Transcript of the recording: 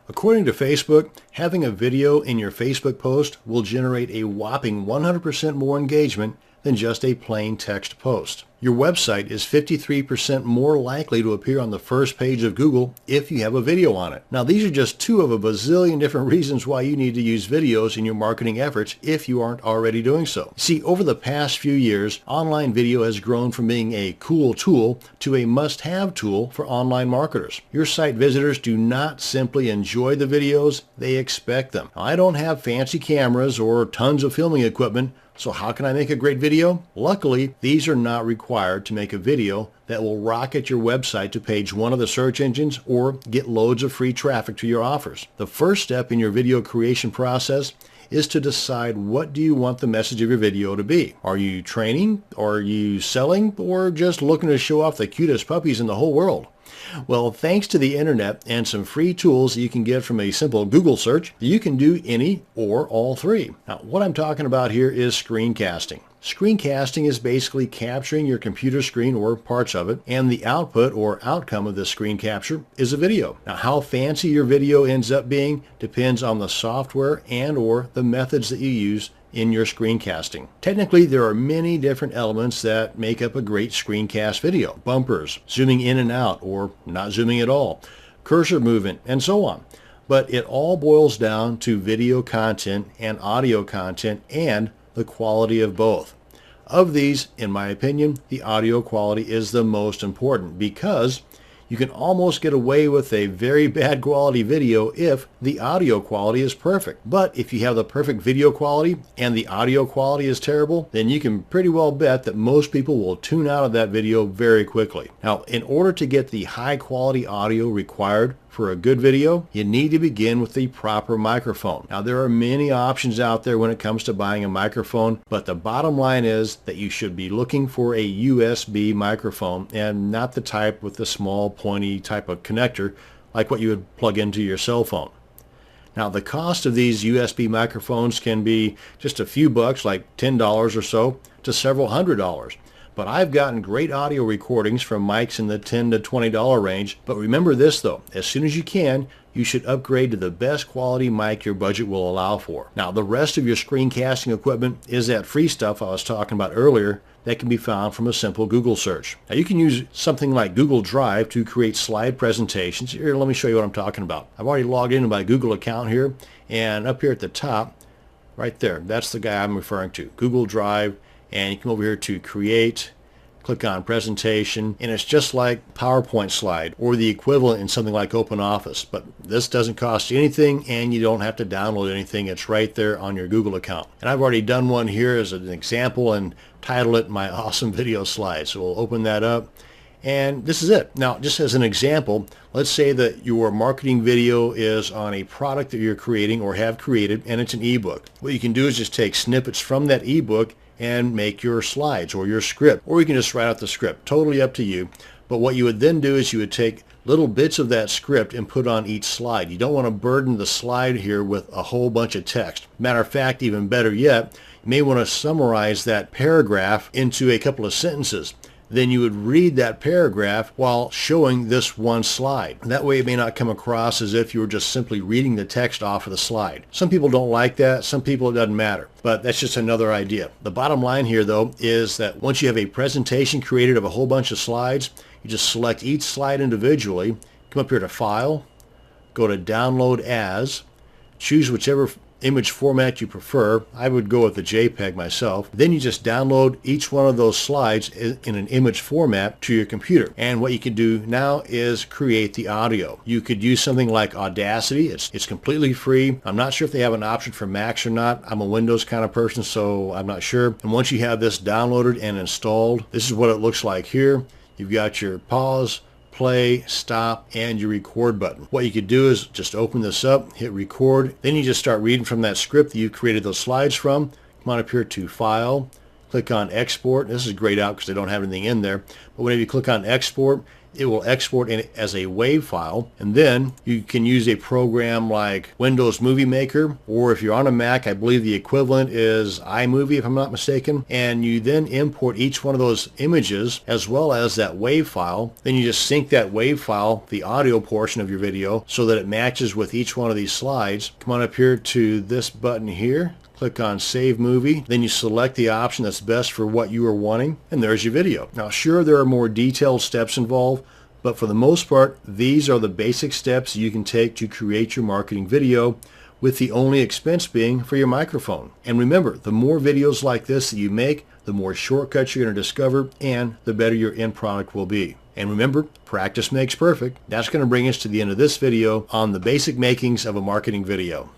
According to Facebook, having a video in your Facebook post will generate a whopping 100% more engagement than just a plain text post. Your website is 53% more likely to appear on the first page of Google if you have a video on it. Now, these are just two of a bazillion different reasons why you need to use videos in your marketing efforts if you aren't already doing so. See, over the past few years, online video has grown from being a cool tool to a must-have tool for online marketers. Your site visitors do not simply enjoy the videos, they expect them. Now, I don't have fancy cameras or tons of filming equipment, so how can I make a great video? Luckily, these are not required to make a video that will rocket your website to page 1 of the search engines or get loads of free traffic to your offers. The first step in your video creation process is to decide, what do you want the message of your video to be? Are you training? Are you selling? Or just looking to show off the cutest puppies in the whole world? Well, thanks to the internet and some free tools that you can get from a simple Google search, you can do any or all three. Now, what I'm talking about here is screencasting. Screencasting is basically capturing your computer screen or parts of it, and the output or outcome of this screen capture is a video. Now, how fancy your video ends up being depends on the software and or the methods that you use in your screencasting. Technically, there are many different elements that make up a great screencast video. Bumpers, zooming in and out or not zooming at all, cursor movement, and so on. But it all boils down to video content and audio content and the quality of both. Of these, in my opinion, the audio quality is the most important because you can almost get away with a very bad quality video if the audio quality is perfect. But if you have the perfect video quality and the audio quality is terrible, then you can pretty well bet that most people will tune out of that video very quickly. Now, in order to get the high quality audio required for a good video, you need to begin with the proper microphone. Now, there are many options out there when it comes to buying a microphone, but the bottom line is that you should be looking for a USB microphone and not the type with the small pointy type of connector like what you would plug into your cell phone. Now, the cost of these USB microphones can be just a few bucks, like $10 or so, to several $100s. But I've gotten great audio recordings from mics in the $10 to $20 range. But remember this though, as soon as you can, you should upgrade to the best quality mic your budget will allow for. Now, the rest of your screencasting equipment is that free stuff I was talking about earlier that can be found from a simple Google search. Now, you can use something like Google Drive to create slide presentations. Here, let me show you what I'm talking about. I've already logged into my Google account here, and up here at the top, right there, that's the guy I'm referring to, Google Drive. And you come over here to create, click on presentation, and it's just like PowerPoint slide or the equivalent in something like OpenOffice. But this doesn't cost you anything and you don't have to download anything. It's right there on your Google account. And I've already done one here as an example and titled it My Awesome Video Slide. So we'll open that up. And this is it. Now, just as an example, let's say that your marketing video is on a product that you're creating or have created, and it's an ebook. What you can do is just take snippets from that ebook and make your slides or your script, or you can just write out the script. Totally up to you. But what you would then do is you would take little bits of that script and put on each slide. You don't want to burden the slide here with a whole bunch of text. Matter of fact, even better yet, you may want to summarize that paragraph into a couple of sentences. Then you would read that paragraph while showing this one slide. That way it may not come across as if you were just simply reading the text off of the slide. Some people don't like that, some people it doesn't matter, but that's just another idea. The bottom line here though is that once you have a presentation created of a whole bunch of slides, you just select each slide individually, come up here to File, go to Download As, choose whichever image format you prefer. I would go with the JPEG myself. Then you just download each one of those slides in an image format to your computer. And what you can do now is create the audio. You could use something like Audacity. It's completely free. I'm not sure if they have an option for Macs or not. I'm a Windows kind of person, so I'm not sure. And once you have this downloaded and installed, this is what it looks like here. You've got your pause, play, stop, and your record button. What you could do is just open this up, hit record, then you just start reading from that script that you created those slides from. Come on up here to File, click on export. This is grayed out because they don't have anything in there. But whenever you click on export, it will export in as a WAV file, and then you can use a program like Windows Movie Maker, or if you're on a Mac, I believe the equivalent is iMovie if I'm not mistaken, and you then import each one of those images as well as that WAV file. Then you just sync that WAV file, the audio portion of your video, so that it matches with each one of these slides. Come on up here to this button here, click on Save Movie, then you select the option that's best for what you are wanting, and there's your video. Now sure, there are more detailed steps involved, but for the most part, these are the basic steps you can take to create your marketing video, with the only expense being for your microphone. And remember, the more videos like this that you make, the more shortcuts you're going to discover, and the better your end product will be. And remember, practice makes perfect. That's going to bring us to the end of this video on the basic makings of a marketing video.